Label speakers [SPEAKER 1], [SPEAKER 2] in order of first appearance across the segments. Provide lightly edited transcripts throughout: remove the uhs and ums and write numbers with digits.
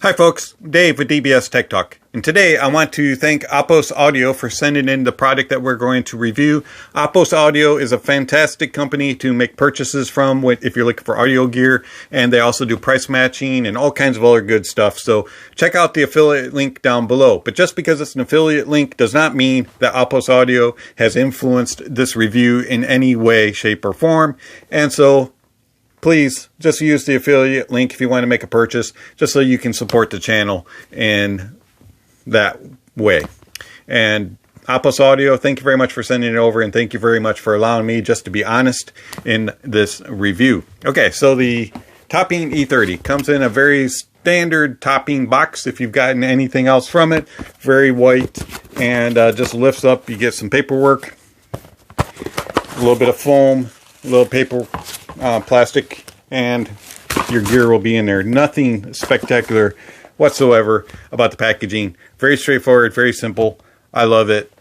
[SPEAKER 1] Hi folks, Dave with DBS Tech Talk, and today I want to thank Apos Audio for sending in the product that we're going to review. Apos Audio is a fantastic company to make purchases from if you're looking for audio gear, and they also do price matching and all kinds of other good stuff. So check out the affiliate link down below. But just because it's an affiliate link does not mean that Apos Audio has influenced this review in any way, shape, or form. And so please just use the affiliate link if you want to make a purchase, just so you can support the channel in that way. And Apos Audio, thank you very much for sending it over, and thank you very much for allowing me just to be honest in this review. Okay, so the Topping E30 comes in a very standard topping box. If you've gotten anything else from it, very white, and just lifts up. You get some paperwork, a little bit of foam, a little paper, plastic, and your gear will be in there. Nothing spectacular whatsoever about the packaging. Very straightforward, very simple. I love it.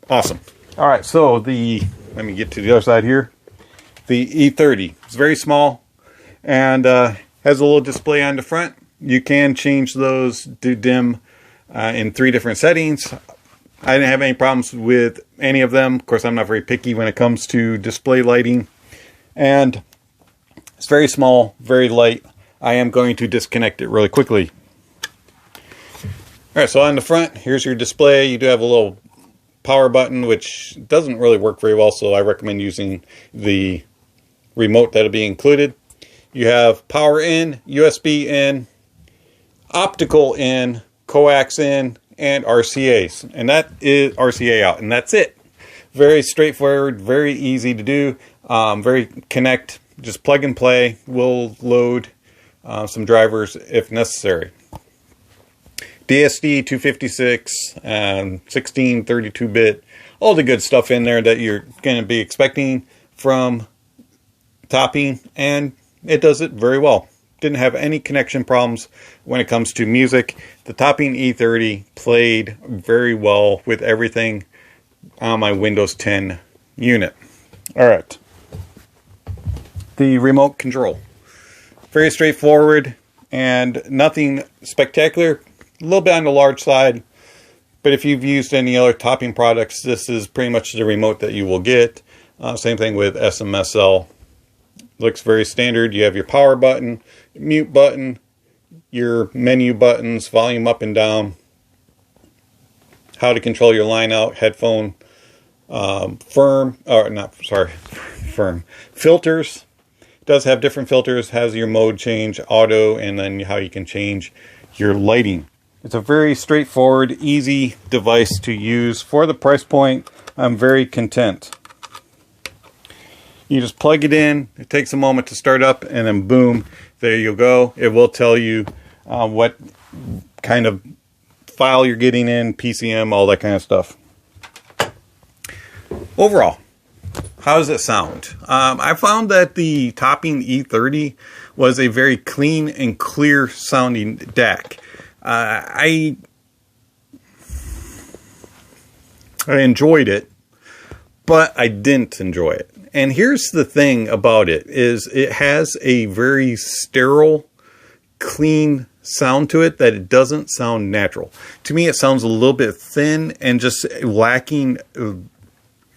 [SPEAKER 1] Awesome. All right, so let me get to the other side here. The E30 is very small and has a little display on the front. You can change those to dim in 3 different settings. I didn't have any problems with any of them. Of course, I'm not very picky when it comes to display lighting. And it's very small, very light. I am going to disconnect it really quickly. Alright, so on the front, here's your display. You do have a little power button, which doesn't really work very well, so I recommend using the remote that'll be included. You have power in, USB in, optical in, coax in, and RCAs. And that is RCA out, and that's it. Very straightforward, very easy to do. Very connect, just plug and play. We'll load some drivers if necessary. DSD 256 and 16 32-bit, all the good stuff in there that you're going to be expecting from Topping, and it does it very well. Didn't have any connection problems when it comes to music. The Topping E30 played very well with everything on my Windows 10 unit. All right. The remote control. Very straightforward and nothing spectacular. A little bit on the large side, but if you've used any other Topping products, this is pretty much the remote that you will get. Same thing with SMSL. Looks very standard. You have your power button, mute button, your menu buttons, volume up and down, how to control your line out, headphone, filters. It does have different filters, has your mode change, auto, and then how you can change your lighting. It's a very straightforward, easy device to use. For the price point, I'm very content. You just plug it in, it takes a moment to start up, and then boom, there you go. It will tell you what kind of file you're getting in, PCM, all that kind of stuff. Overall, how does it sound? I found that the Topping E30 was a very clean and clear sounding DAC. I enjoyed it, but I didn't enjoy it. And here's the thing about it, is it has a very sterile, clean sound to it that it doesn't sound natural. To me, it sounds a little bit thin and just lacking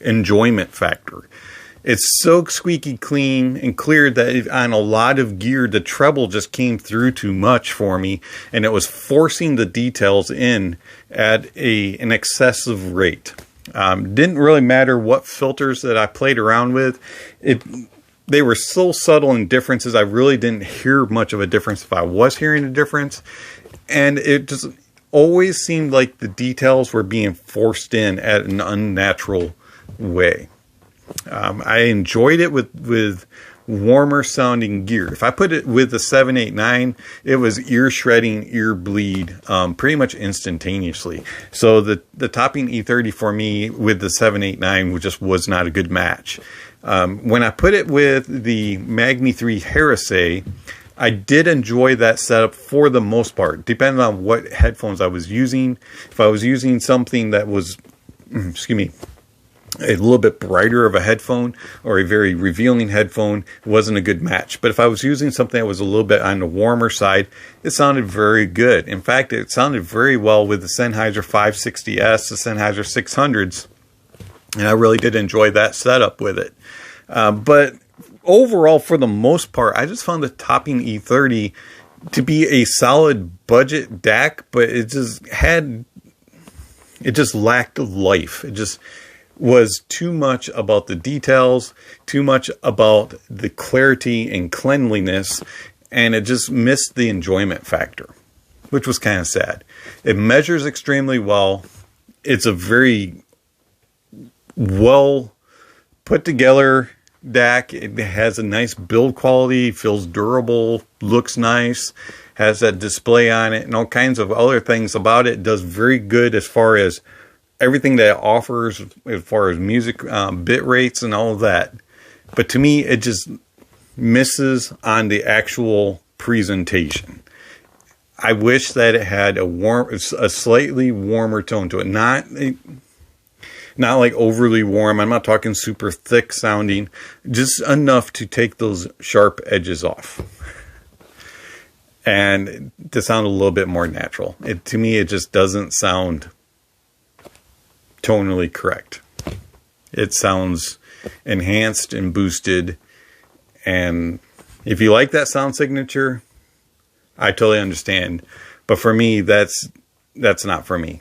[SPEAKER 1] enjoyment factor. It's so squeaky clean and clear that on a lot of gear, the treble just came through too much for me, and it was forcing the details in at an excessive rate. Didn't really matter what filters that I played around with. They were so subtle in differences, I really didn't hear much of a difference if I was hearing a difference. And it just always seemed like the details were being forced in at an unnatural way. I enjoyed it with warmer sounding gear. If I put it with the 789, it was ear shredding, ear bleed, pretty much instantaneously. So the Topping E30 for me with the 789 just was not a good match. When I put it with the Magni 3 Heresy, I did enjoy that setup for the most part, depending on what headphones I was using. If I was using something that was, a little bit brighter of a headphone or a very revealing headphone wasn't a good match. But if I was using something that was a little bit on the warmer side, it sounded very good. In fact, it sounded very well with the Sennheiser 560S, the Sennheiser 600s, and I really did enjoy that setup with it. But overall, for the most part, I just found the Topping E30 to be a solid budget DAC, but it just lacked life. It just was too much about the details, too much about the clarity and cleanliness, and it just missed the enjoyment factor, which was kind of sad. It measures extremely well. It's a very well put together DAC. It has a nice build quality, feels durable, looks nice, has that display on it, and all kinds of other things about it. It does very good as far as everything that it offers, as far as music bit rates and all of that. But to me, it just misses on the actual presentation. I wish that it had a slightly warmer tone to it. Not like overly warm. I'm not talking super thick sounding. Just enough to take those sharp edges off. And to sound a little bit more natural. To me, it just doesn't sound tonally correct. It sounds enhanced and boosted. And if you like that sound signature, I totally understand. But for me, that's not for me.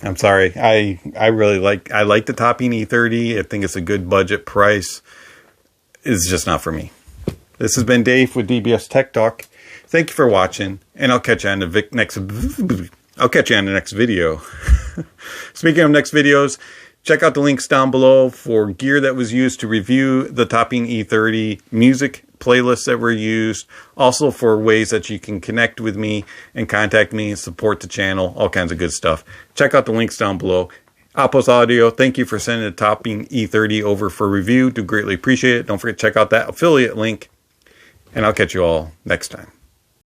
[SPEAKER 1] I'm sorry. I like the Topping E30. I think it's a good budget price. It's just not for me. This has been Dave with DBS Tech Talk. Thank you for watching, and I'll catch you on the next video. Speaking of next videos, check out the links down below for gear that was used to review the Topping E30, music playlists that were used, also for ways that you can connect with me and contact me and support the channel, all kinds of good stuff. Check out the links down below. Apos Audio, thank you for sending the Topping E30 over for review. Do greatly appreciate it. Don't forget to check out that affiliate link, and I'll catch you all next time.